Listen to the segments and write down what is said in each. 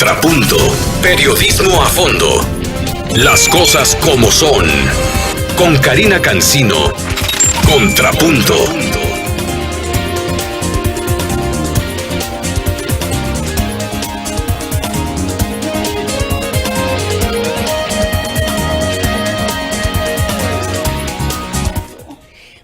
Contrapunto. Periodismo a fondo. Las cosas como son. Con Karina Cancino. Contrapunto.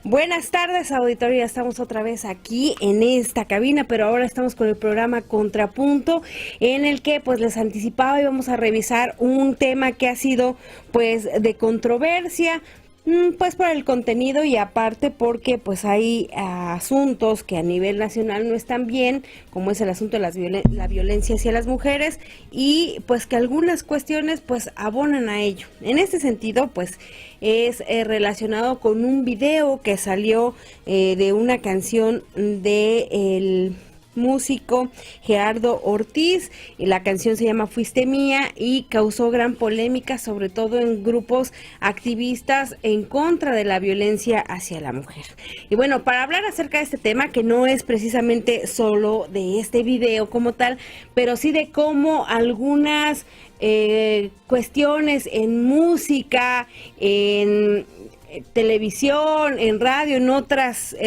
Buenas tardes, auditorio. Ya estamos otra vez aquí en esta cabina, pero ahora estamos con el programa Contrapunto, en el que pues les anticipaba íbamos a revisar un tema que ha sido pues de controversia, pues por el contenido y aparte porque pues hay asuntos que a nivel nacional no están bien, como es el asunto de la violencia hacia las mujeres y pues que algunas cuestiones pues abonan a ello. En este sentido pues es relacionado con un video que salió de una canción de el músico Gerardo Ortiz, y la canción se llama Fuiste Mía y causó gran polémica, sobre todo en grupos activistas en contra de la violencia hacia la mujer. Y bueno, para hablar acerca de este tema, que no es precisamente solo de este video como tal, pero sí de cómo algunas cuestiones en música, en televisión, en radio, en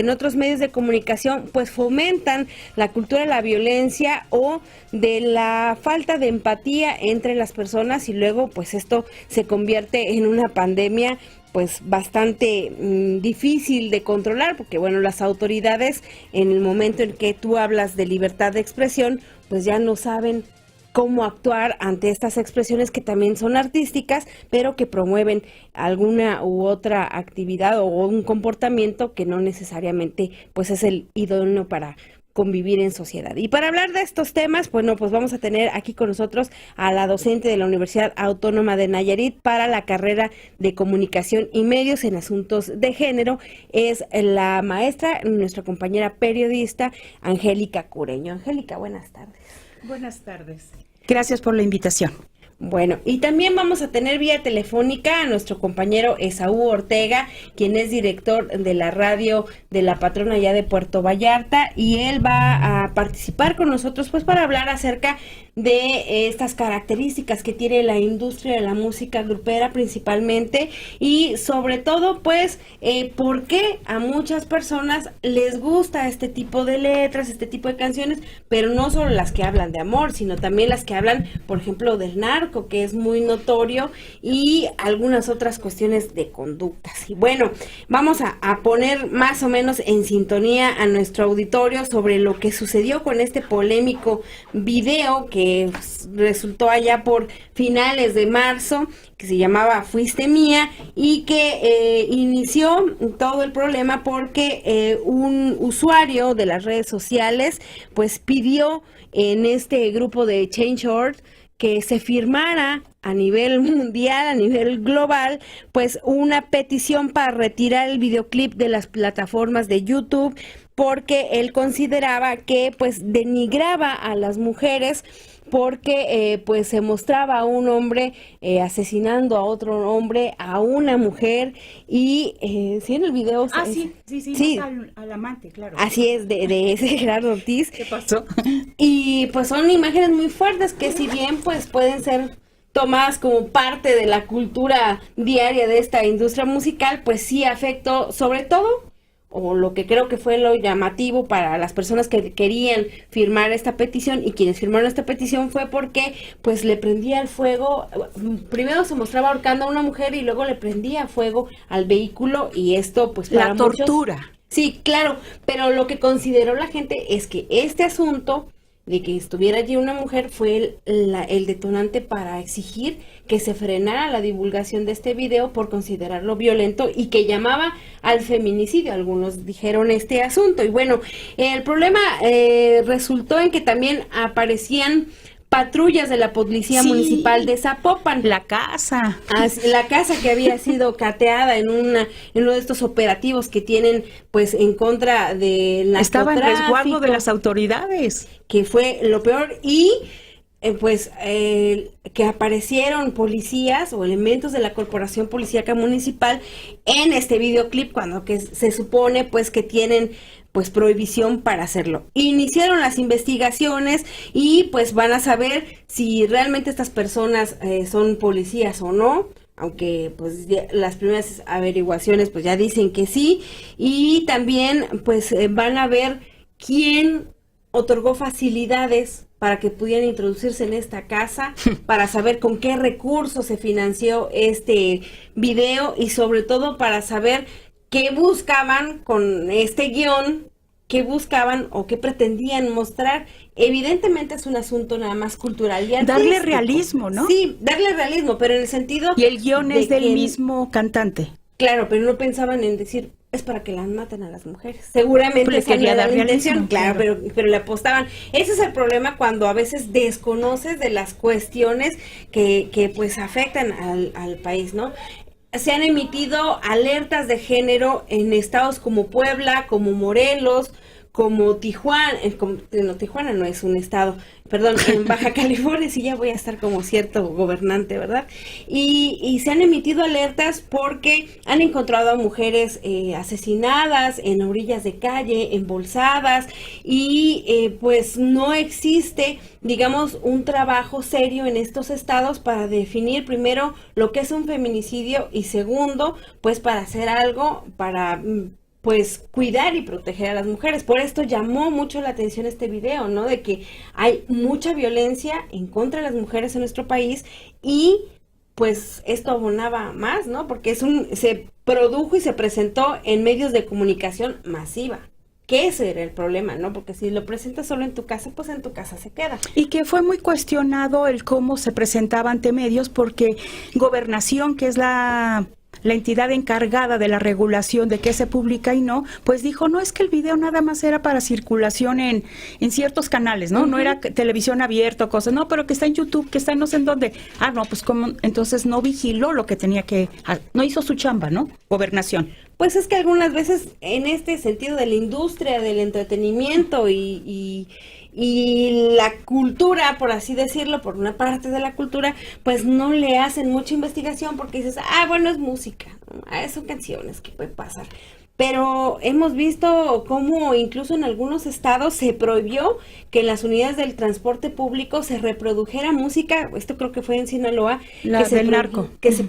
otros medios de comunicación, pues fomentan la cultura de la violencia o de la falta de empatía entre las personas, y luego pues esto se convierte en una pandemia pues bastante difícil de controlar, porque bueno, las autoridades en el momento en que tú hablas de libertad de expresión, pues ya no saben cómo actuar ante estas expresiones que también son artísticas, pero que promueven alguna u otra actividad o un comportamiento que no necesariamente pues es el idóneo para convivir en sociedad. Y para hablar de estos temas, bueno, pues vamos a tener aquí con nosotros a la docente de la Universidad Autónoma de Nayarit para la carrera de Comunicación y Medios en Asuntos de Género. Es la maestra, nuestra compañera periodista, Angélica Cureño. Angélica, buenas tardes. Buenas tardes. Gracias por la invitación. Bueno, y también vamos a tener vía telefónica a nuestro compañero Esaú Ortega, quien es director de la radio de La Patrona allá de Puerto Vallarta, y él va a participar con nosotros pues para hablar acerca de estas características que tiene la industria de la música grupera principalmente, y sobre todo pues por qué a muchas personas les gusta este tipo de letras, este tipo de canciones, pero no solo las que hablan de amor, sino también las que hablan, por ejemplo, del narco, que es muy notorio, y algunas otras cuestiones de conductas. Y bueno, vamos a poner más o menos en sintonía a nuestro auditorio sobre lo que sucedió con este polémico video que resultó allá por finales de marzo, que se llamaba Fuiste Mía, y que inició todo el problema porque un usuario de las redes sociales pues pidió en este grupo de Change.org que se firmara a nivel mundial, a nivel global, pues una petición para retirar el videoclip de las plataformas de YouTube, porque él consideraba que pues denigraba a las mujeres, porque pues se mostraba a un hombre asesinando a otro hombre, a una mujer, y sí, en el video sí, al amante, claro. Así es, de ese Gerardo Ortiz. ¿Qué pasó? Y pues son imágenes muy fuertes que, si bien pues pueden ser tomadas como parte de la cultura diaria de esta industria musical, pues sí afectó sobre todo, o lo que creo que fue lo llamativo para las personas que querían firmar esta petición, y quienes firmaron esta petición fue porque pues le prendía el fuego. Primero se mostraba ahorcando a una mujer y luego le prendía fuego al vehículo, y esto pues para la tortura. Muchos, sí, claro, pero lo que consideró la gente es que este asunto de que estuviera allí una mujer fue el detonante para exigir que se frenara la divulgación de este video por considerarlo violento y que llamaba al feminicidio. Algunos dijeron este asunto, y bueno, el problema resultó en que también aparecían patrullas de la Policía Municipal de Zapopan. La casa que había sido cateada en uno de estos operativos que tienen pues en contra del narcotráfico. Estaba en resguardo de las autoridades. Que fue lo peor, y que aparecieron policías o elementos de la Corporación Policíaca Municipal en este videoclip, cuando que se supone pues que tienen pues prohibición para hacerlo. Iniciaron las investigaciones y pues van a saber si realmente estas personas son policías o no, aunque pues las primeras averiguaciones pues ya dicen que sí, y también pues van a ver quién otorgó facilidades para que pudieran introducirse en esta casa, para saber con qué recursos se financió este video y sobre todo para saber qué buscaban con este guión, qué buscaban o qué pretendían mostrar. Evidentemente es un asunto nada más cultural y artístico. Darle realismo, ¿no? Sí, darle realismo, pero en el sentido... Y el guión es del mismo cantante. Claro, pero no pensaban en decir, es para que las maten a las mujeres. Seguramente pues esa quería era dar la intención, realismo, claro, pero le apostaban. Ese es el problema cuando a veces desconoces de las cuestiones que pues afectan al país, ¿no? Se han emitido alertas de género en estados como Puebla, como Morelos, como Tijuana, no, Tijuana no es un estado, perdón, en Baja California, sí, ya voy a estar como cierto gobernante, ¿verdad? Y se han emitido alertas porque han encontrado a mujeres asesinadas en orillas de calle, embolsadas, y pues no existe, digamos, un trabajo serio en estos estados para definir primero lo que es un feminicidio y segundo, pues para hacer algo para... pues cuidar y proteger a las mujeres. Por esto llamó mucho la atención este video, ¿no? De que hay mucha violencia en contra de las mujeres en nuestro país y pues esto abonaba más, ¿no? Porque se produjo y se presentó en medios de comunicación masiva. Que ese era el problema, ¿no? Porque si lo presentas solo en tu casa, pues en tu casa se queda. Y que fue muy cuestionado el cómo se presentaba ante medios porque Gobernación, que es la entidad encargada de la regulación de qué se publica y no, pues dijo, no, es que el video nada más era para circulación en ciertos canales, ¿no? No era televisión abierta o cosas, no, pero que está en YouTube, que está en no sé en dónde. Ah, no, pues como entonces no vigiló lo que tenía que, no hizo su chamba, ¿no? Gobernación. Pues es que algunas veces en este sentido de la industria, del entretenimiento y la cultura, por así decirlo, por una parte de la cultura, pues no le hacen mucha investigación porque dices, bueno, es música, son canciones que puede pasar. Pero hemos visto cómo incluso en algunos estados se prohibió que en las unidades del transporte público se reprodujera música, esto creo que fue en Sinaloa, narco. Que se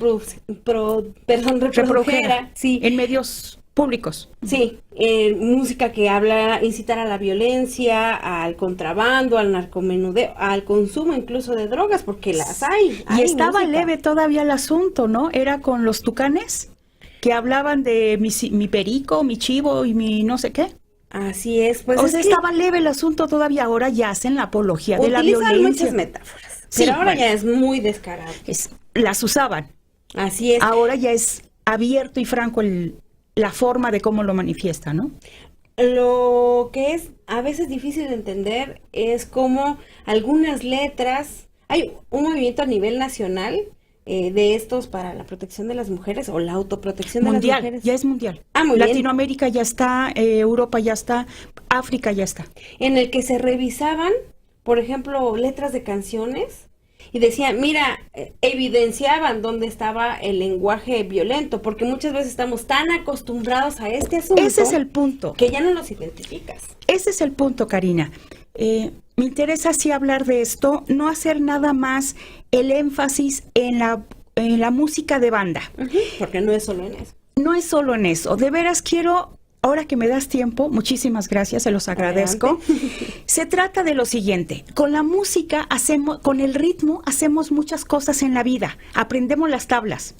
reprodujera, sí, en medios públicos. Sí, música que incitar a la violencia, al contrabando, al narcomenudeo, al consumo incluso de drogas, porque las hay. Y estaba música. Leve todavía el asunto, ¿no? Era con los Tucanes, que hablaban de mi perico, mi chivo y mi no sé qué. Así es, pues. O sea, estaba leve el asunto todavía, ahora ya hacen la apología de la violencia. Utilizan muchas metáforas, sí, pero ahora ya es muy descarado. Las usaban. Así es. Ahora ya es abierto y franco la forma de cómo lo manifiesta, ¿no? Lo que es a veces difícil de entender es cómo algunas letras, hay un movimiento a nivel nacional de estos para la protección de las mujeres o la autoprotección de las mujeres. Ya es mundial. Muy Latinoamérica bien. Ya está, Europa ya está, África ya está. En el que se revisaban, por ejemplo, letras de canciones y decían, mira, evidenciaban dónde estaba el lenguaje violento, porque muchas veces estamos tan acostumbrados a este asunto. Ese es el punto. Que ya no los identificas. Ese es el punto, Karina. Me interesa así hablar de esto, no hacer nada más el énfasis en la música de banda. Porque no es solo en eso. No es solo en eso. De veras quiero, ahora que me das tiempo, muchísimas gracias, se los agradezco. Se trata de lo siguiente, con la música con el ritmo hacemos muchas cosas en la vida. Aprendemos las tablas,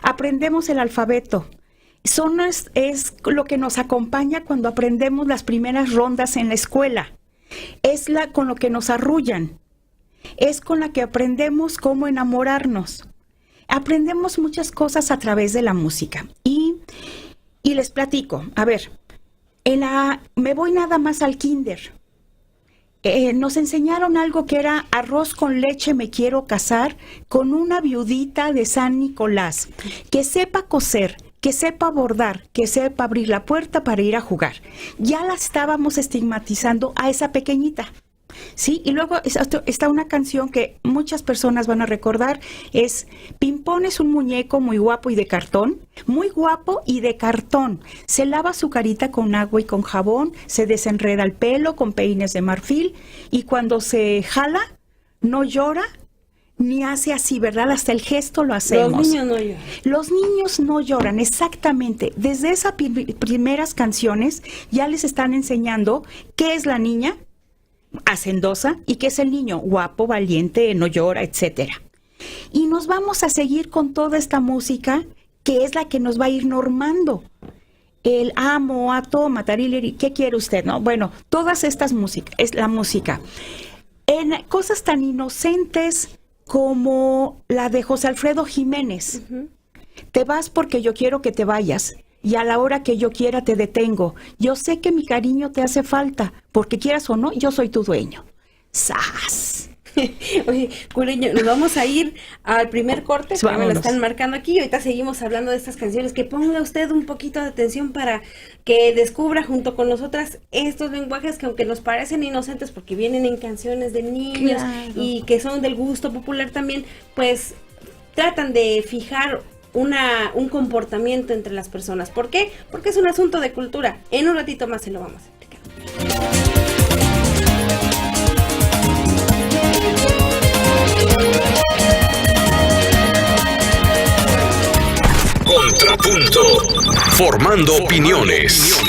aprendemos el alfabeto. Es lo que nos acompaña cuando aprendemos las primeras rondas en la escuela. Es con lo que nos arrullan. Es con la que aprendemos cómo enamorarnos. Aprendemos muchas cosas a través de la música. Y les platico. A ver, me voy nada más al kinder. Nos enseñaron algo que era arroz con leche me quiero casar con una viudita de San Nicolás. Que sepa coser, que sepa bordar, que sepa abrir la puerta para ir a jugar. Ya la estábamos estigmatizando a esa pequeñita. ¿sí? Y luego está una canción que muchas personas van a recordar, es Pimpón es un muñeco muy guapo y de cartón, muy guapo y de cartón. Se lava su carita con agua y con jabón, se desenreda el pelo con peines de marfil y cuando se jala, no llora, ni hace así, ¿verdad? Hasta el gesto lo hacemos. Los niños no lloran. Los niños no lloran, exactamente. Desde esas primeras canciones ya les están enseñando qué es la niña hacendosa y qué es el niño guapo, valiente, no llora, etcétera. Y nos vamos a seguir con toda esta música que es la que nos va a ir normando. El amo, ato, matarileri, ¿qué quiere usted? No, bueno, todas estas músicas, es la música. En cosas tan inocentes como la de José Alfredo Jiménez. Te vas porque yo quiero que te vayas y a la hora que yo quiera te detengo. Yo sé que mi cariño te hace falta, porque quieras o no, yo soy tu dueño. ¡Sas! Oye, Cureño, nos vamos a ir al primer corte, que me lo están marcando aquí, y ahorita seguimos hablando de estas canciones, que ponga usted un poquito de atención para que descubra junto con nosotras estos lenguajes que aunque nos parecen inocentes porque vienen en canciones de niños y que son del gusto popular también, pues tratan de fijar un comportamiento entre las personas. ¿Por qué? Porque es un asunto de cultura. En un ratito más se lo vamos a explicar. Contrapunto, formando opiniones.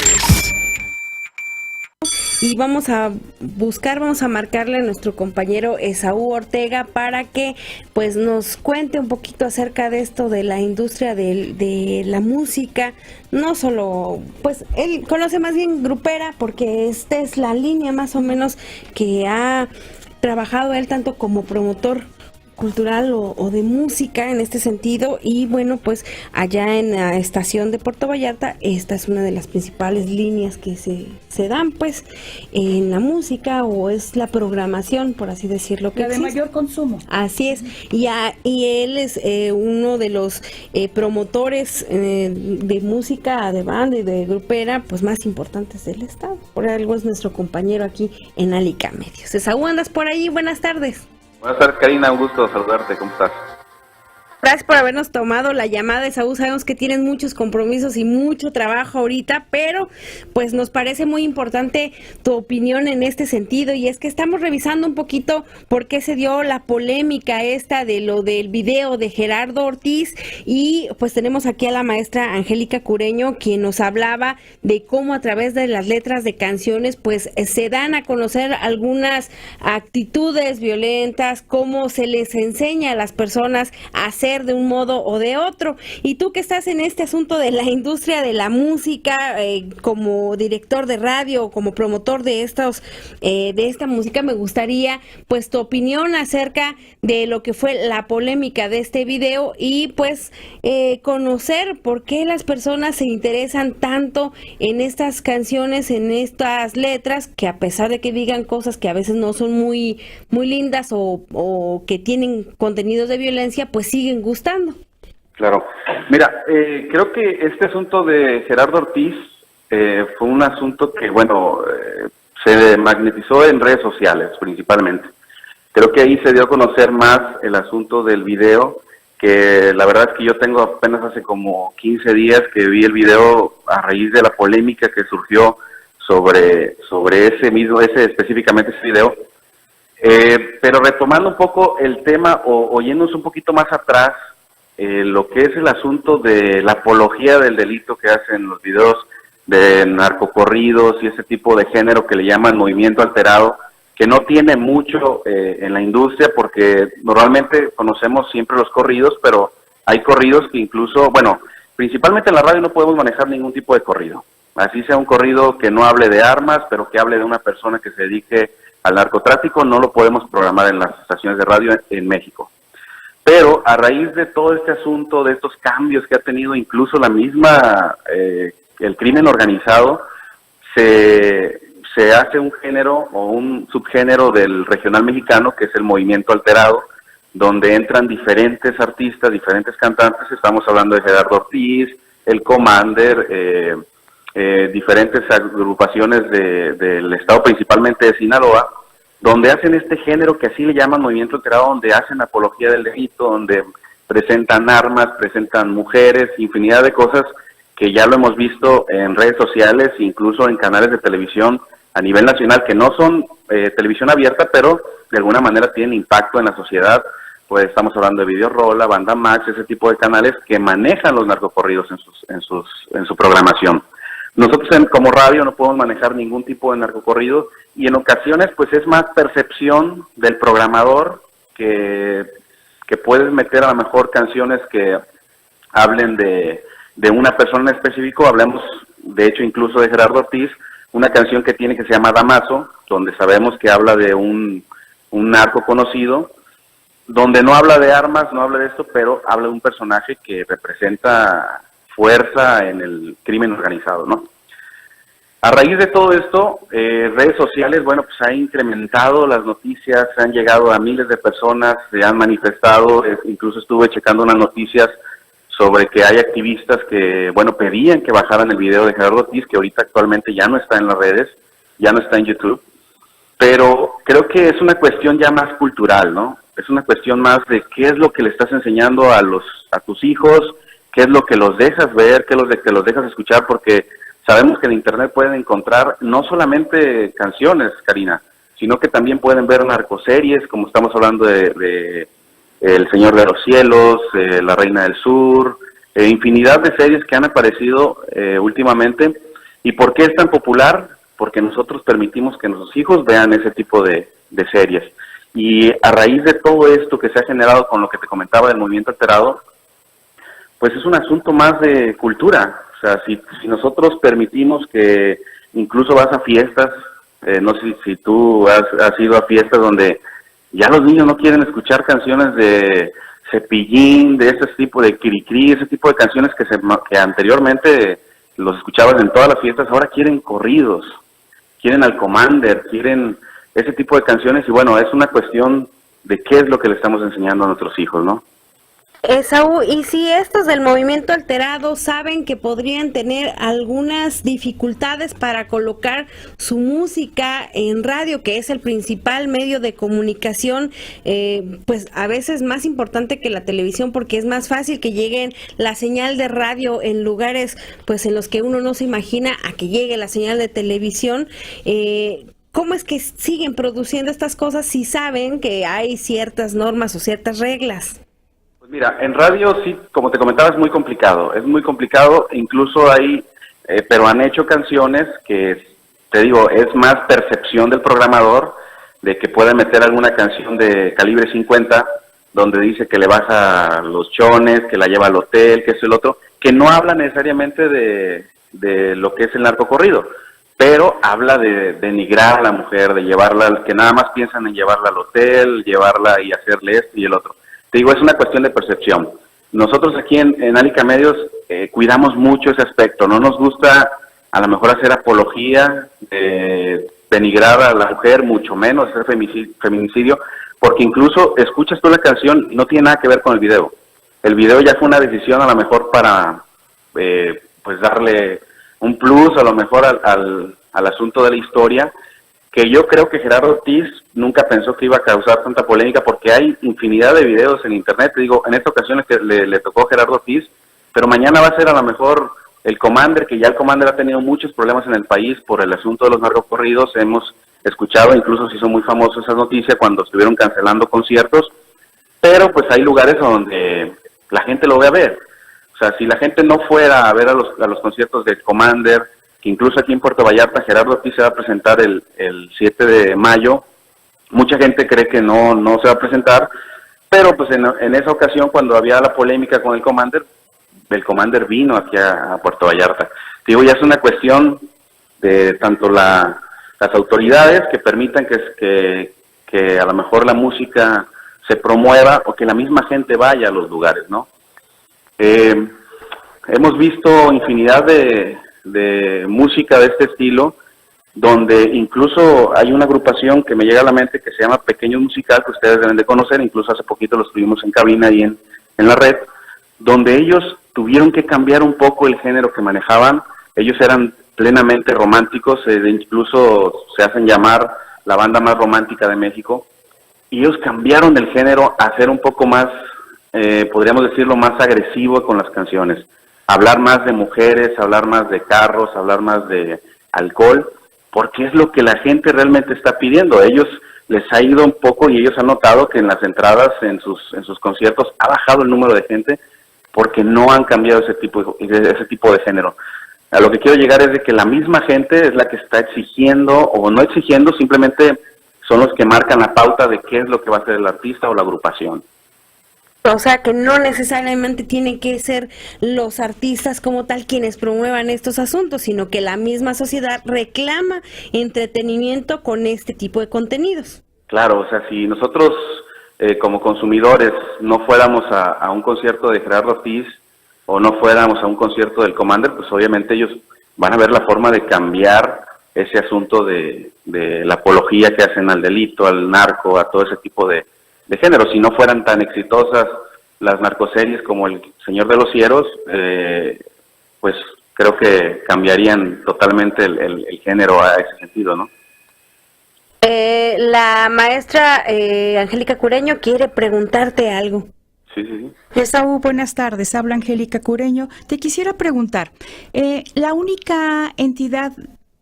Y vamos a marcarle a nuestro compañero Esaú Ortega para que pues nos cuente un poquito acerca de esto de la industria de la música. No solo, pues él conoce más bien grupera, porque esta es la línea más o menos que ha trabajado él tanto como promotor cultural o de música en este sentido. Y bueno, pues allá en la estación de Puerto Vallarta, esta es una de las principales líneas que se dan pues en la música, o es la programación, por así decirlo, que la de mayor consumo. Así es, y él es uno de los promotores de música de banda y de grupera pues más importantes del estado. Por algo es nuestro compañero aquí en Alica Medios. Esaú, ¿andas por ahí? Buenas tardes. Buenas tardes, Karina, un gusto saludarte, ¿cómo estás? Gracias por habernos tomado la llamada, Esaú. Sabemos que tienes muchos compromisos y mucho trabajo ahorita, pero pues nos parece muy importante tu opinión en este sentido, y es que estamos revisando un poquito por qué se dio la polémica esta de lo del video de Gerardo Ortiz, y pues tenemos aquí a la maestra Angélica Cureño, quien nos hablaba de cómo a través de las letras de canciones pues se dan a conocer algunas actitudes violentas, cómo se les enseña a las personas a hacer de un modo o de otro. Y tú que estás en este asunto de la industria de la música, como director de radio o como promotor de esta música, me gustaría pues tu opinión acerca de lo que fue la polémica de este video, y pues conocer por qué las personas se interesan tanto en estas canciones, en estas letras, que a pesar de que digan cosas que a veces no son muy lindas o que tienen contenidos de violencia, pues siguen gustando. Claro. Mira, creo que este asunto de Gerardo Ortiz fue un asunto que, bueno, se magnetizó en redes sociales principalmente. Creo que ahí se dio a conocer más el asunto del video, que la verdad es que yo tengo apenas hace como 15 días que vi el video a raíz de la polémica que surgió sobre específicamente ese video. Pero retomando un poco el tema o yéndonos un poquito más atrás, lo que es el asunto de la apología del delito que hacen los videos de narcocorridos y ese tipo de género que le llaman movimiento alterado, que no tiene mucho en la industria, porque normalmente conocemos siempre los corridos, pero hay corridos que incluso, bueno, principalmente en la radio no podemos manejar ningún tipo de corrido. Así sea un corrido que no hable de armas, pero que hable de una persona que se dedique al narcotráfico, no lo podemos programar en las estaciones de radio en México. Pero a raíz de todo este asunto, de estos cambios que ha tenido incluso la misma, el crimen organizado, se hace un género o un subgénero del regional mexicano, que es el movimiento alterado, donde entran diferentes artistas, diferentes cantantes. Estamos hablando de Gerardo Ortiz, el Commander, diferentes agrupaciones del estado, principalmente de Sinaloa, donde hacen este género que así le llaman movimiento alterado, donde hacen apología del delito, donde presentan armas, presentan mujeres, infinidad de cosas que ya lo hemos visto en redes sociales, incluso en canales de televisión a nivel nacional, que no son televisión abierta, pero de alguna manera tienen impacto en la sociedad. Pues estamos hablando de Videorola, Banda Max, ese tipo de canales que manejan los narcocorridos en su programación. Nosotros como radio no podemos manejar ningún tipo de narcocorrido, y en ocasiones pues es más percepción del programador que puedes meter a lo mejor canciones que hablen de una persona en específico. Hablemos de hecho incluso de Gerardo Ortiz, una canción que tiene que se llama Damaso, donde sabemos que habla de un narco conocido, donde no habla de armas, no habla de esto, pero habla de un personaje que representa fuerza en el crimen organizado, ¿no? A raíz de todo esto, redes sociales, bueno, pues ha incrementado las noticias, han llegado a miles de personas, se han manifestado, incluso estuve checando unas noticias sobre que hay activistas que, bueno, pedían que bajaran el video de Gerardo Ortiz, que ahorita actualmente ya no está en las redes, ya no está en YouTube, pero creo que es una cuestión ya más cultural, ¿no? Es una cuestión más de qué es lo que le estás enseñando a tus hijos, qué es lo que los dejas ver, qué es lo que los dejas escuchar, porque sabemos que en Internet pueden encontrar no solamente canciones, Karina, sino que también pueden ver narcoseries, como estamos hablando de El Señor de los Cielos, La Reina del Sur, infinidad de series que han aparecido últimamente. ¿Y por qué es tan popular? Porque nosotros permitimos que nuestros hijos vean ese tipo de series. Y a raíz de todo esto que se ha generado con lo que te comentaba del movimiento alterado, pues es un asunto más de cultura. O sea, si nosotros permitimos que incluso vas a fiestas, no sé si tú has ido a fiestas donde ya los niños no quieren escuchar canciones de Cepillín, de ese tipo de Kirikiri, ese tipo de canciones que anteriormente los escuchabas en todas las fiestas, ahora quieren corridos, quieren al Commander, quieren ese tipo de canciones, y bueno, es una cuestión de qué es lo que le estamos enseñando a nuestros hijos, ¿no? Saúl, y si estos del movimiento alterado saben que podrían tener algunas dificultades para colocar su música en radio, que es el principal medio de comunicación, pues a veces más importante que la televisión, porque es más fácil que lleguen la señal de radio en lugares pues en los que uno no se imagina a que llegue la señal de televisión. ¿Cómo es que siguen produciendo estas cosas si saben que hay ciertas normas o ciertas reglas? Mira, en radio sí, como te comentaba, es muy complicado, incluso hay, pero han hecho canciones que, te digo, es más percepción del programador, de que puede meter alguna canción de calibre 50, donde dice que le baja los chones, que la lleva al hotel, que es el otro, que no habla necesariamente de lo que es el narcocorrido, pero habla de denigrar a la mujer, de llevarla, que nada más piensan en llevarla al hotel, llevarla y hacerle esto y el otro. Te digo, es una cuestión de percepción. Nosotros aquí en Alica Medios cuidamos mucho ese aspecto. No nos gusta a lo mejor hacer apología, denigrar a la mujer, mucho menos hacer feminicidio, porque incluso escuchas tú la canción y no tiene nada que ver con el video. El video ya fue una decisión a lo mejor para pues darle un plus a lo mejor al asunto de la historia, que yo creo que Gerardo Ortiz nunca pensó que iba a causar tanta polémica, porque hay infinidad de videos en Internet. Te digo, en esta ocasión que le tocó a Gerardo Ortiz, pero mañana va a ser a lo mejor el Commander, que ya el Commander ha tenido muchos problemas en el país por el asunto de los narcocorridos. Hemos escuchado, incluso se hizo muy famoso esa noticia cuando estuvieron cancelando conciertos, pero pues hay lugares donde la gente lo ve a ver. O sea, si la gente no fuera a ver a los conciertos del Commander, que incluso aquí en Puerto Vallarta Gerardo Ortiz se va a presentar el 7 de mayo, mucha gente cree que no se va a presentar, pero pues en esa ocasión, cuando había la polémica con el Commander vino aquí a Puerto Vallarta. Digo, ya es una cuestión de tanto las autoridades que permitan que a lo mejor la música se promueva, o que la misma gente vaya a los lugares, ¿no? Hemos visto infinidad de música de este estilo, donde incluso hay una agrupación que me llega a la mente que se llama Pequeños Musical, que ustedes deben de conocer, incluso hace poquito los tuvimos en cabina ahí en la red, donde ellos tuvieron que cambiar un poco el género que manejaban. Ellos eran plenamente románticos, incluso se hacen llamar la banda más romántica de México, y ellos cambiaron el género a ser un poco más, podríamos decirlo, más agresivo con las canciones. Hablar más de mujeres, hablar más de carros, hablar más de alcohol, porque es lo que la gente realmente está pidiendo. Ellos les ha ido un poco y ellos han notado que en las entradas, en sus conciertos, ha bajado el número de gente porque no han cambiado ese tipo de género. A lo que quiero llegar es de que la misma gente es la que está exigiendo, o no exigiendo, simplemente son los que marcan la pauta de qué es lo que va a hacer el artista o la agrupación. O sea, que no necesariamente tienen que ser los artistas como tal quienes promuevan estos asuntos, sino que la misma sociedad reclama entretenimiento con este tipo de contenidos. Claro, o sea, si nosotros como consumidores no fuéramos a un concierto de Gerardo Ortiz o no fuéramos a un concierto del Commander, pues obviamente ellos van a ver la forma de cambiar ese asunto de la apología que hacen al delito, al narco, a todo ese tipo de género. Si no fueran tan exitosas las narcoseries como El Señor de los Cielos, pues creo que cambiarían totalmente el género a ese sentido, ¿no? La maestra Angélica Cureño quiere preguntarte algo. Sí. Esaú, buenas tardes. Habla Angélica Cureño. Te quisiera preguntar, la única entidad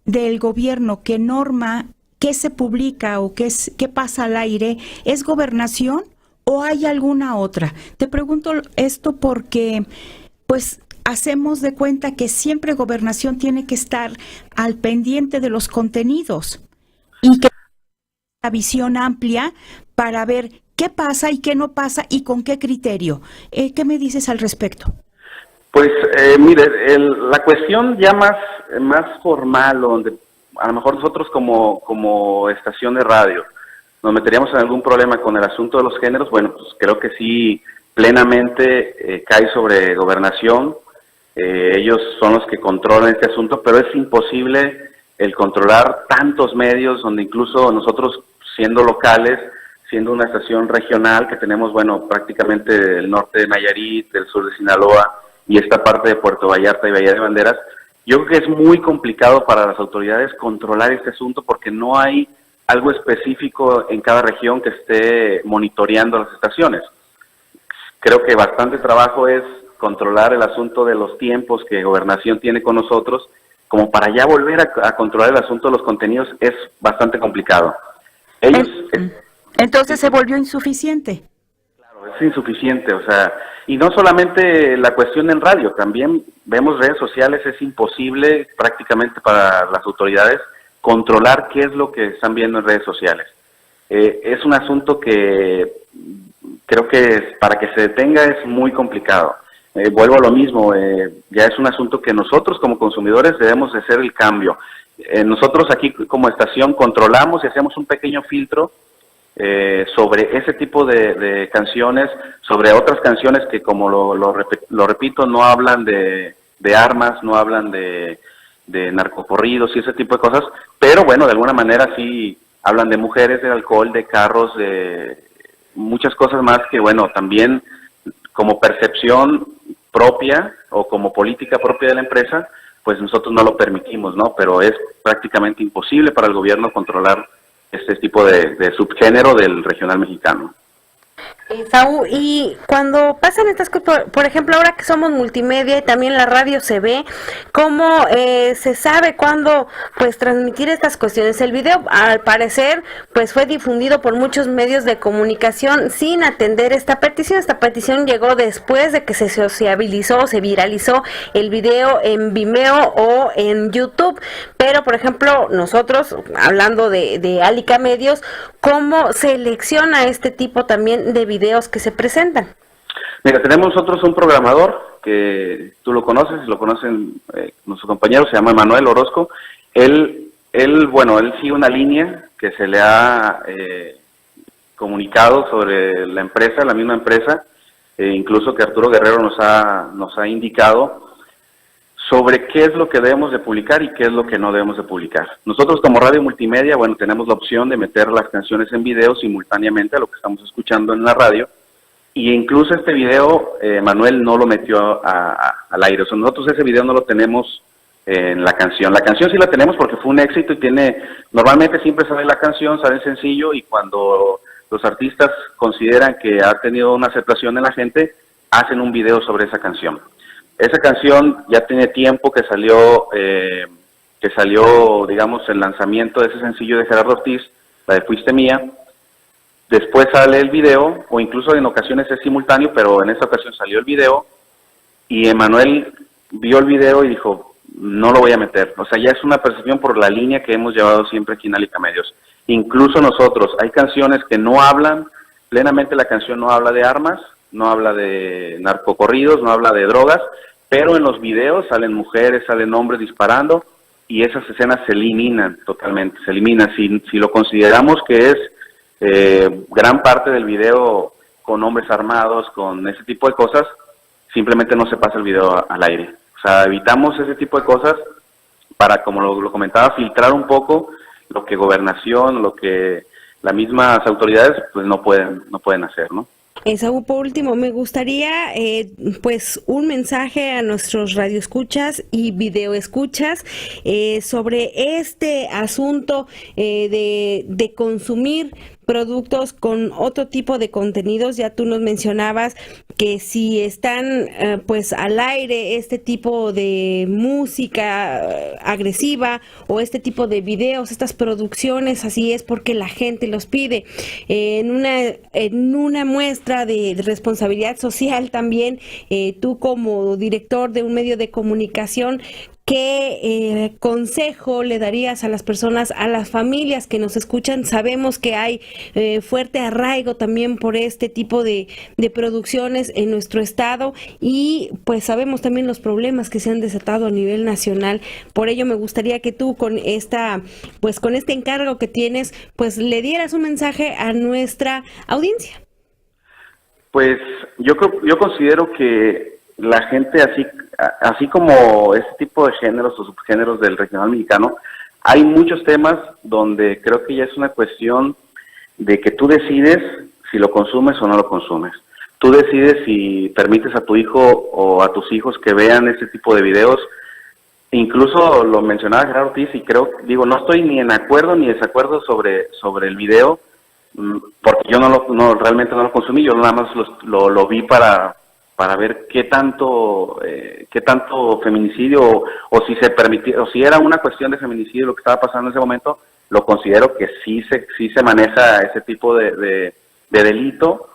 del gobierno que norma qué se publica o qué pasa al aire, ¿es Gobernación o hay alguna otra? Te pregunto esto porque, pues, hacemos de cuenta que siempre Gobernación tiene que estar al pendiente de los contenidos y que la visión amplia para ver qué pasa y qué no pasa y con qué criterio. ¿Qué me dices al respecto? Pues, mire, la cuestión ya más formal, donde a lo mejor nosotros como estación de radio nos meteríamos en algún problema con el asunto de los géneros, bueno, pues creo que sí, plenamente cae sobre Gobernación. Ellos son los que controlan este asunto, pero es imposible el controlar tantos medios, donde incluso nosotros, siendo locales, siendo una estación regional, que tenemos, bueno, prácticamente el norte de Nayarit, el sur de Sinaloa y esta parte de Puerto Vallarta y Bahía de Banderas, yo creo que es muy complicado para las autoridades controlar este asunto porque no hay algo específico en cada región que esté monitoreando las estaciones. Creo que bastante trabajo es controlar el asunto de los tiempos que Gobernación tiene con nosotros, como para ya volver a controlar el asunto de los contenidos es bastante complicado. Entonces se volvió insuficiente. Claro, es insuficiente, o sea, y no solamente la cuestión en radio, también vemos redes sociales, es imposible prácticamente para las autoridades controlar qué es lo que están viendo en redes sociales. Es un asunto que creo que para que se detenga es muy complicado. Vuelvo a lo mismo, ya es un asunto que nosotros como consumidores debemos de hacer el cambio. Nosotros aquí como estación controlamos y hacemos un pequeño filtro sobre ese tipo de canciones, sobre otras canciones que, como lo repito, no hablan de armas, no hablan de narcocorridos y ese tipo de cosas, pero bueno, de alguna manera sí hablan de mujeres, de alcohol, de carros, de muchas cosas más que, bueno, también como percepción propia o como política propia de la empresa, pues nosotros no lo permitimos, ¿no? Pero es prácticamente imposible para el gobierno controlar este tipo de subgénero del regional mexicano. Saúl, y cuando pasan estas cosas, por ejemplo, ahora que somos multimedia y también la radio se ve, ¿cómo se sabe cuándo pues transmitir estas cuestiones? El video, al parecer, pues fue difundido por muchos medios de comunicación sin atender esta petición. Esta petición llegó después de que se sociabilizó, se viralizó el video en Vimeo o en YouTube. Pero, por ejemplo, nosotros, hablando de Alica Medios, ¿cómo selecciona este tipo también de videos que se presentan? Mira, tenemos nosotros un programador que tú lo conoces, lo conocen nuestro compañero, se llama Manuel Orozco. Él sigue una línea que se le ha comunicado sobre la empresa, la misma empresa, incluso que Arturo Guerrero nos ha indicado sobre qué es lo que debemos de publicar y qué es lo que no debemos de publicar. Nosotros como radio multimedia, bueno, tenemos la opción de meter las canciones en video simultáneamente a lo que estamos escuchando en la radio, y incluso este video Manuel no lo metió al aire. O sea, nosotros ese video no lo tenemos en la canción. La canción sí la tenemos porque fue un éxito y normalmente siempre sale la canción, sale sencillo, y cuando los artistas consideran que ha tenido una aceptación en la gente, hacen un video sobre esa canción. Esa canción ya tiene tiempo que salió, digamos, el lanzamiento de ese sencillo de Gerardo Ortiz, la de Fuiste Mía. Después sale el video, o incluso en ocasiones es simultáneo, pero en esta ocasión salió el video, y Emanuel vio el video y dijo, no lo voy a meter. O sea, ya es una percepción por la línea que hemos llevado siempre aquí en Alica Medios. Incluso nosotros, hay canciones que no hablan, plenamente la canción no habla de armas, no habla de narcocorridos, no habla de drogas, pero en los videos salen mujeres, salen hombres disparando, y esas escenas se eliminan totalmente, se eliminan. Si lo consideramos que es gran parte del video con hombres armados, con ese tipo de cosas, simplemente no se pasa el video al aire. O sea, evitamos ese tipo de cosas para, como lo comentaba, filtrar un poco lo que Gobernación, lo que las mismas autoridades pues no pueden hacer, ¿no? Esaú, por último, me gustaría pues un mensaje a nuestros radioescuchas y videoescuchas sobre este asunto de consumir productos con otro tipo de contenidos. Ya tú nos mencionabas que si están pues al aire este tipo de música agresiva o este tipo de videos, estas producciones, así es porque la gente los pide. En una muestra de responsabilidad social también, tú como director de un medio de comunicación, ¿qué consejo le darías a las personas, a las familias que nos escuchan? Sabemos que hay fuerte arraigo también por este tipo de producciones en nuestro estado, y pues sabemos también los problemas que se han desatado a nivel nacional. Por ello me gustaría que tú con con este encargo que tienes, pues le dieras un mensaje a nuestra audiencia. Pues yo considero que la gente, así como este tipo de géneros o subgéneros del regional mexicano, hay muchos temas donde creo que ya es una cuestión de que tú decides si lo consumes o no lo consumes. Tú decides si permites a tu hijo o a tus hijos que vean este tipo de videos. Incluso lo mencionaba Gerardo Ortiz, y no estoy ni en acuerdo ni desacuerdo sobre el video, porque yo realmente no lo consumí. Yo nada más lo vi para ver qué tanto feminicidio, o si se permitía, o si era una cuestión de feminicidio lo que estaba pasando en ese momento. Lo considero que sí se maneja ese tipo de delito,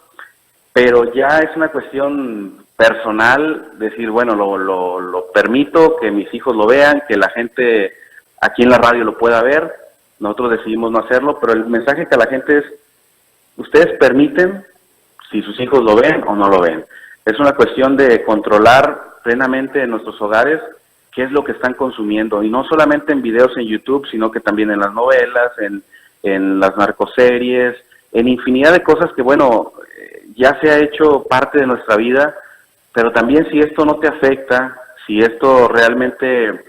pero ya es una cuestión personal, decir, bueno, lo permito, que mis hijos lo vean, que la gente aquí en la radio lo pueda ver. Nosotros decidimos no hacerlo, pero el mensaje que a la gente es, ustedes permiten si sus hijos lo ven o no lo ven. Es una cuestión de controlar plenamente en nuestros hogares qué es lo que están consumiendo, y no solamente en videos en YouTube, sino que también en las novelas, en las narcoseries, en infinidad de cosas que, bueno, ya se ha hecho parte de nuestra vida, pero también si esto no te afecta, si esto realmente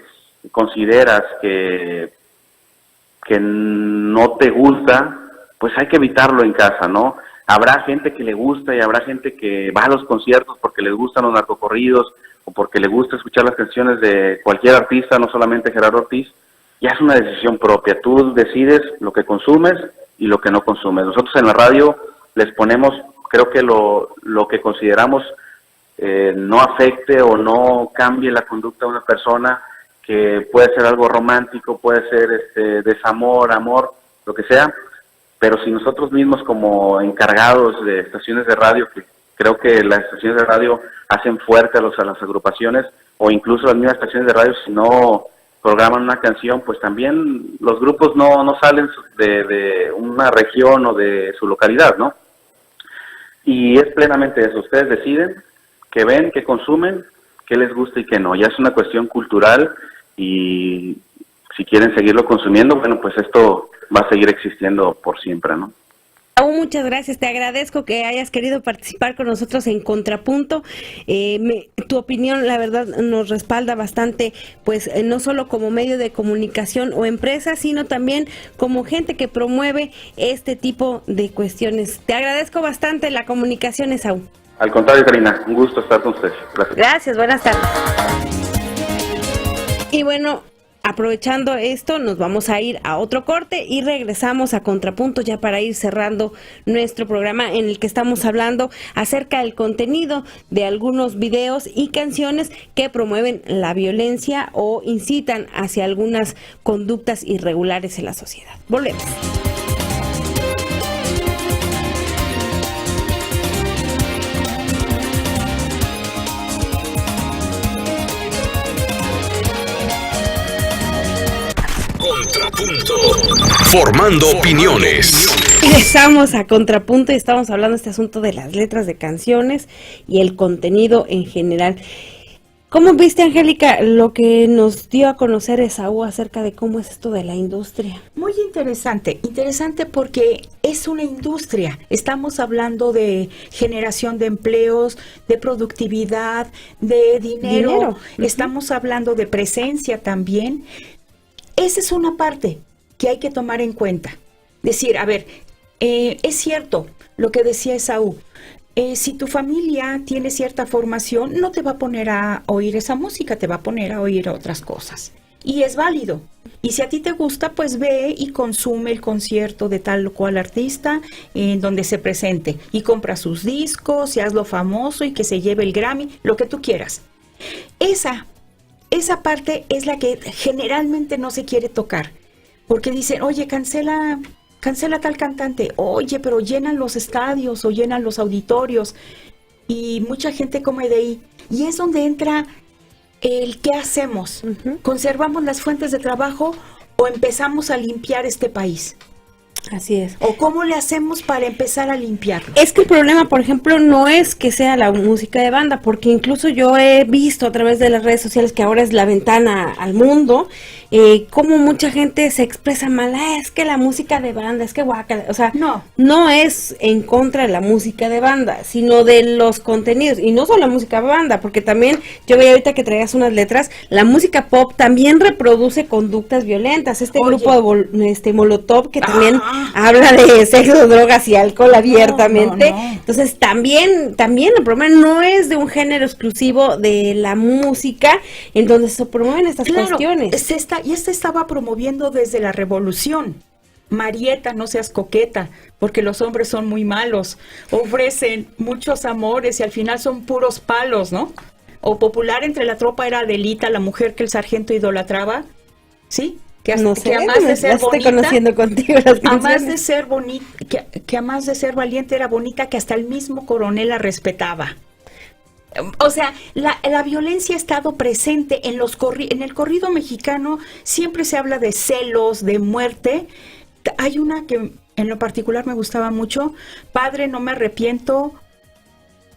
consideras que no te gusta, pues hay que evitarlo en casa, ¿no? Habrá gente que le gusta y habrá gente que va a los conciertos porque les gustan los narcocorridos o porque le gusta escuchar las canciones de cualquier artista, no solamente Gerardo Ortiz. Ya es una decisión propia. Tú decides lo que consumes y lo que no consumes. Nosotros en la radio les ponemos, creo que lo que consideramos no afecte o no cambie la conducta de una persona, que puede ser algo romántico, puede ser desamor, amor, lo que sea. Pero si nosotros mismos, como encargados de estaciones de radio, que creo que las estaciones de radio hacen fuerte a las agrupaciones, o incluso las mismas estaciones de radio, si no programan una canción, pues también los grupos no salen de una región o de su localidad, ¿no? Y es plenamente eso. Ustedes deciden qué ven, qué consumen, qué les gusta y qué no. Ya es una cuestión cultural, y si quieren seguirlo consumiendo, bueno, pues esto va a seguir existiendo por siempre, ¿no? Muchas gracias, te agradezco que hayas querido participar con nosotros en Contrapunto. Tu opinión, la verdad, nos respalda bastante, pues no solo como medio de comunicación o empresa, sino también como gente que promueve este tipo de cuestiones. Te agradezco bastante la comunicación, Esaú. Al contrario, Karina, un gusto estar con ustedes. Gracias. Gracias, buenas tardes. Y bueno, aprovechando esto, nos vamos a ir a otro corte y regresamos a Contrapunto ya para ir cerrando nuestro programa en el que estamos hablando acerca del contenido de algunos videos y canciones que promueven la violencia o incitan hacia algunas conductas irregulares en la sociedad. Volvemos. Contrapunto. Formando opiniones. Regresamos a Contrapunto y estamos hablando de este asunto de las letras de canciones y el contenido en general. ¿Cómo viste, Angélica, lo que nos dio a conocer Esaú acerca de cómo es esto de la industria? Muy interesante porque es una industria. Estamos hablando de generación de empleos, de productividad, de dinero. Estamos hablando de presencia también. Esa es una parte que hay que tomar en cuenta. Decir, a ver, es cierto lo que decía Esaú. Si tu familia tiene cierta formación, no te va a poner a oír esa música, te va a poner a oír otras cosas. Y es válido. Y si a ti te gusta, pues ve y consume el concierto de tal o cual artista en donde se presente. Y compra sus discos, y hazlo famoso y que se lleve el Grammy, lo que tú quieras. Esa parte es la que generalmente no se quiere tocar. Porque dicen, oye, cancela tal cantante, oye, pero llenan los estadios o llenan los auditorios y mucha gente come de ahí. Y es donde entra el qué hacemos. ¿Conservamos las fuentes de trabajo o empezamos a limpiar este país? Así es. ¿O cómo le hacemos para empezar a limpiarlo? Es que el problema, por ejemplo, no es que sea la música de banda, porque incluso yo he visto a través de las redes sociales que ahora es la ventana al mundo, cómo mucha gente se expresa mal, es que la música de banda, es que guácala, o sea, no es en contra de la música de banda, sino de los contenidos, y no solo la música de banda, porque también, yo veía ahorita que traías unas letras, la música pop también reproduce conductas violentas, grupo de Molotov, que también habla de sexo, drogas y alcohol abiertamente, entonces también el problema no es de un género exclusivo de la música, en donde se promueven estas cuestiones. Y estaba promoviendo desde la revolución. Marieta, no seas coqueta, porque los hombres son muy malos, ofrecen muchos amores y al final son puros palos, ¿no? O popular entre la tropa era Adelita, la mujer que el sargento idolatraba, ¿sí? Que además de ser bonita, conociendo contigo las además de ser bonita, que además de ser valiente era bonita, que hasta el mismo coronel la respetaba. O sea, la violencia ha estado presente en el corrido mexicano, siempre se habla de celos, de muerte. Hay una que en lo particular me gustaba mucho, Padre, no me arrepiento,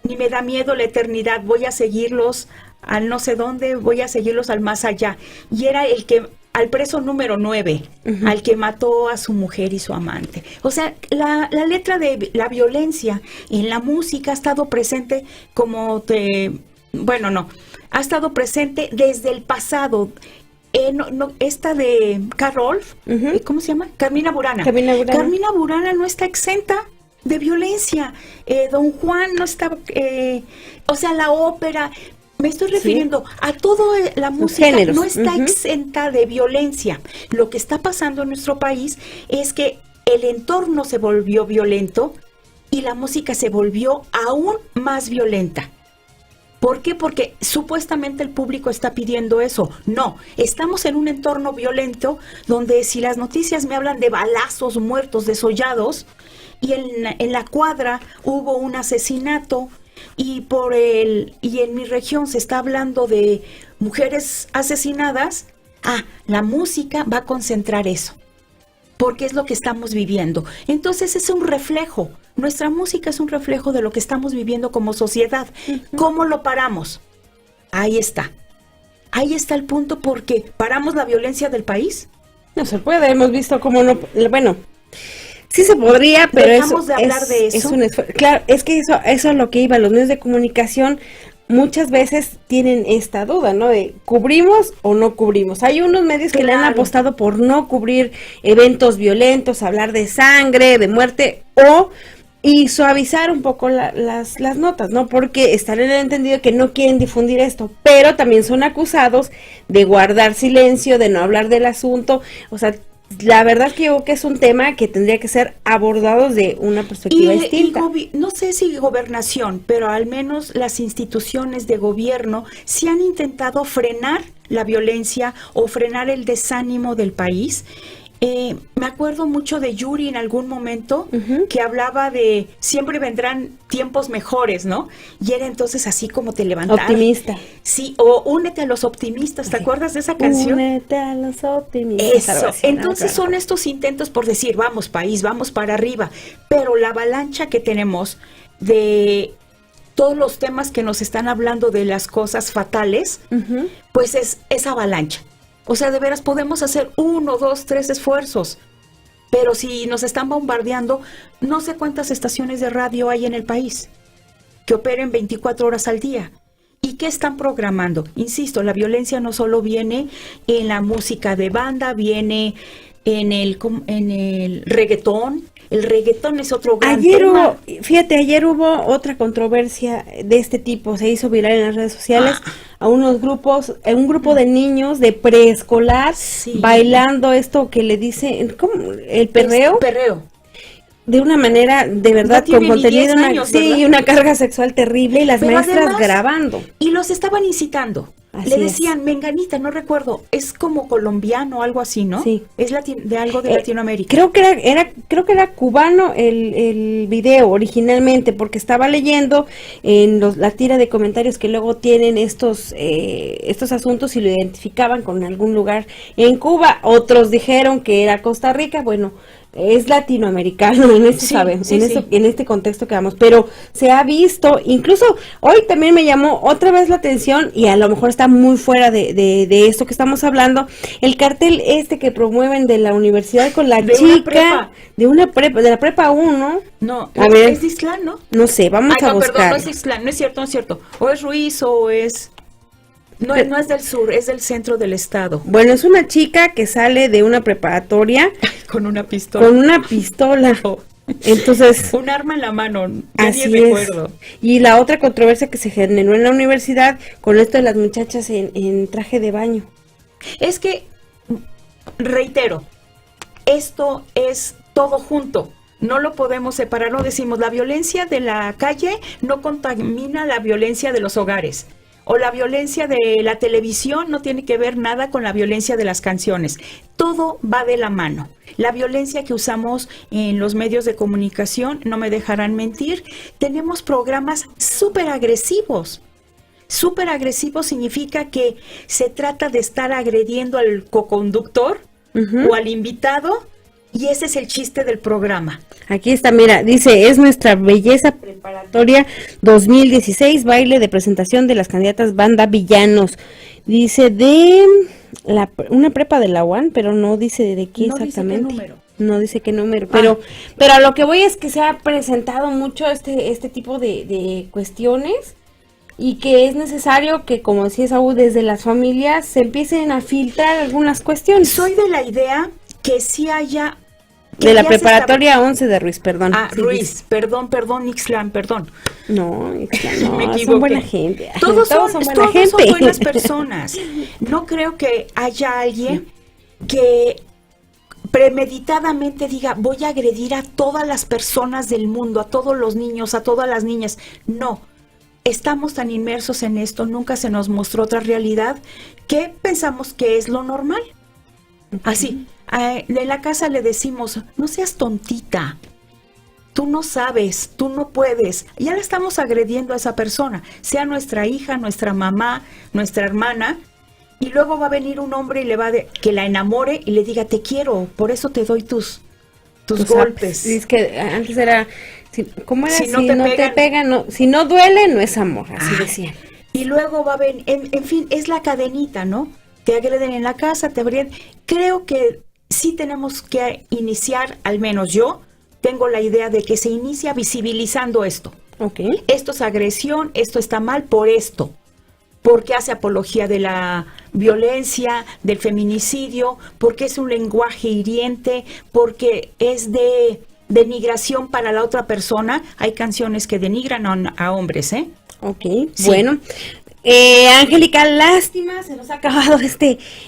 ni me da miedo la eternidad, voy a seguirlos al no sé dónde, voy a seguirlos al más allá. Y era al preso número 9, al que mató a su mujer y su amante. O sea, la letra de la violencia en la música ha estado presente ha estado presente desde el pasado. Esta de Carol, ¿cómo se llama? Carmina Burana. Carmina Burana no está exenta de violencia. Don Juan no está, o sea, la ópera. Me estoy refiriendo a toda la música, no está exenta de violencia. Lo que está pasando en nuestro país es que el entorno se volvió violento y la música se volvió aún más violenta. ¿Por qué? Porque supuestamente el público está pidiendo eso. No, estamos en un entorno violento donde si las noticias me hablan de balazos, muertos, desollados, y en la cuadra hubo un asesinato, y en mi región se está hablando de mujeres asesinadas, la música va a concentrar eso, porque es lo que estamos viviendo. Entonces es un reflejo, nuestra música es un reflejo de lo que estamos viviendo como sociedad. ¿Cómo lo paramos? Ahí está el punto, porque ¿paramos la violencia del país? No se puede, hemos visto cómo no, bueno... Sí se podría, pero dejamos de hablar de eso. Es un esfuerzo. Claro, es que eso es lo que iba. Los medios de comunicación muchas veces tienen esta duda, ¿no? De ¿cubrimos o no cubrimos? Hay unos medios que le han apostado por no cubrir eventos violentos, hablar de sangre, de muerte, o y suavizar un poco las notas, ¿no? Porque están en el entendido que no quieren difundir esto, pero también son acusados de guardar silencio, de no hablar del asunto. O sea, la verdad que yo creo que es un tema que tendría que ser abordado de una perspectiva distinta. No sé si gobernación, pero al menos las instituciones de gobierno sí han intentado frenar la violencia o frenar el desánimo del país. Me acuerdo mucho de Yuri en algún momento, que hablaba de siempre vendrán tiempos mejores, ¿no? Y era entonces así como te levantaba. Optimista. Sí, o únete a los optimistas, ¿te acuerdas de esa canción? Únete a los optimistas. Eso, entonces son estos intentos por decir, vamos país, vamos para arriba, pero la avalancha que tenemos de todos los temas que nos están hablando de las cosas fatales, pues es avalancha. O sea, de veras podemos hacer 1, 2, 3 esfuerzos, pero si nos están bombardeando, no sé cuántas estaciones de radio hay en el país que operen 24 horas al día. ¿Y qué están programando? Insisto, la violencia no solo viene en la música de banda, viene en el reggaetón. El reggaetón es otro gran tema. Ayer hubo otra controversia de este tipo, se hizo viral en las redes sociales, a un grupo de niños de preescolar bailando esto que le dicen, ¿cómo? El perreo. Perreo. De una manera, de verdad, con contenido, una carga sexual terrible, y las maestras además, grabando. Y los estaban incitando. Así le decían, menganita, no recuerdo, es como colombiano o algo así, ¿no? Sí. Es de algo de Latinoamérica. Creo que era cubano el video originalmente, porque estaba leyendo en la tira de comentarios que luego tienen estos asuntos y lo identificaban con algún lugar en Cuba. Otros dijeron que era Costa Rica, bueno, es latinoamericano, en esto sabemos, en este contexto que vamos, pero se ha visto, incluso hoy también me llamó otra vez la atención, y a lo mejor está muy fuera de esto que estamos hablando, el cartel que promueven de la universidad con la chica de la prepa 1. No, es de Ixtlán, ¿no? No sé, vamos a buscar. Perdón, no es de Ixtlán, no es cierto. O es Ruiz o es... No es del sur, es del centro del estado. Bueno, es una chica que sale de una preparatoria con una pistola. Oh. Entonces, un arma en la mano. Así recuerdo. Y la otra controversia que se generó en la universidad con esto de las muchachas en traje de baño. Es que, reitero, esto es todo junto. No lo podemos separar, no decimos la violencia de la calle no contamina la violencia de los hogares. O la violencia de la televisión no tiene que ver nada con la violencia de las canciones. Todo va de la mano. La violencia que usamos en los medios de comunicación, no me dejarán mentir, tenemos programas súper agresivos. Súper agresivo significa que se trata de estar agrediendo al coconductor o al invitado, y ese es el chiste del programa. Aquí está, mira, dice, es nuestra belleza preparatoria 2016, baile de presentación de las candidatas banda Villanos. Dice de una prepa de la UAN, pero no dice de qué exactamente. Dice qué número. No dice qué número, pero a lo que voy es que se ha presentado mucho este tipo de cuestiones, y que es necesario que, como decía Saúl, desde las familias se empiecen a filtrar algunas cuestiones. Soy de la idea que sí haya... De la preparatoria 11 de Ruiz, perdón. Ruiz, perdón, Ixtlán, perdón. No, Ixtlán, no, me equivoqué. Son buena gente. Todos son buenas personas. No creo que haya alguien que premeditadamente diga, voy a agredir a todas las personas del mundo, a todos los niños, a todas las niñas. No, estamos tan inmersos en esto, nunca se nos mostró otra realidad que pensamos que es lo normal. Así, en la casa le decimos, no seas tontita, tú no sabes, tú no puedes. Ya le estamos agrediendo a esa persona, sea nuestra hija, nuestra mamá, nuestra hermana, y luego va a venir un hombre y le va que la enamore y le diga, te quiero, por eso te doy tus golpes. Es que antes era, ¿cómo era? Si no te pegan, no, si no duele, no es amor, así decían. Y luego va a venir, en fin, es la cadenita, ¿no? Te agreden en la casa, te agreden. Creo que sí tenemos que iniciar, al menos yo, tengo la idea de que se inicia visibilizando esto. Okay. Esto es agresión, esto está mal por esto. Porque hace apología de la violencia, del feminicidio, porque es un lenguaje hiriente, porque es de denigración para la otra persona. Hay canciones que denigran a hombres, ¿eh? Ok, Sí. bueno. Angélica, lástima, se nos ha acabado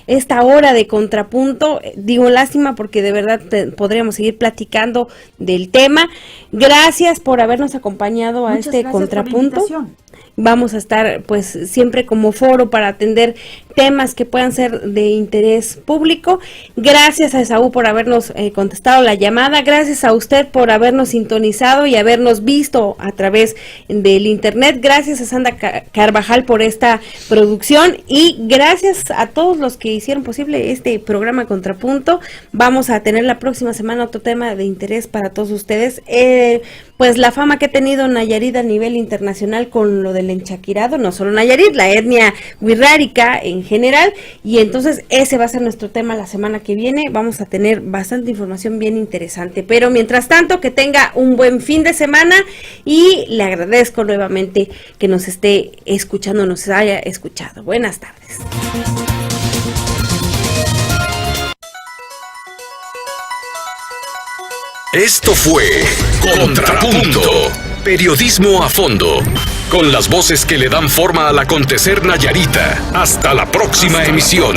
esta hora de contrapunto. Digo lástima porque de verdad podríamos seguir platicando del tema. Gracias por habernos acompañado a Muchas este gracias por la contrapunto. invitación. Vamos a estar pues siempre como foro para atender temas que puedan ser de interés público. Gracias a Esaú por habernos contestado la llamada. Gracias a usted por habernos sintonizado y habernos visto a través del internet. Gracias a Sandra Carvajal por esta producción y gracias a todos los que hicieron posible este programa Contrapunto. Vamos a tener la próxima semana otro tema de interés para todos ustedes. Pues la fama que ha tenido Nayarit a nivel internacional con lo del enchaquirado, no solo Nayarit, la etnia wixárika en general, y entonces ese va a ser nuestro tema la semana que viene. Vamos a tener bastante información bien interesante, pero mientras tanto que tenga un buen fin de semana y le agradezco nuevamente que nos esté escuchando, nos haya escuchado. Buenas tardes. Esto fue Contrapunto, periodismo a fondo, con las voces que le dan forma al acontecer Nayarita. Hasta la próxima emisión.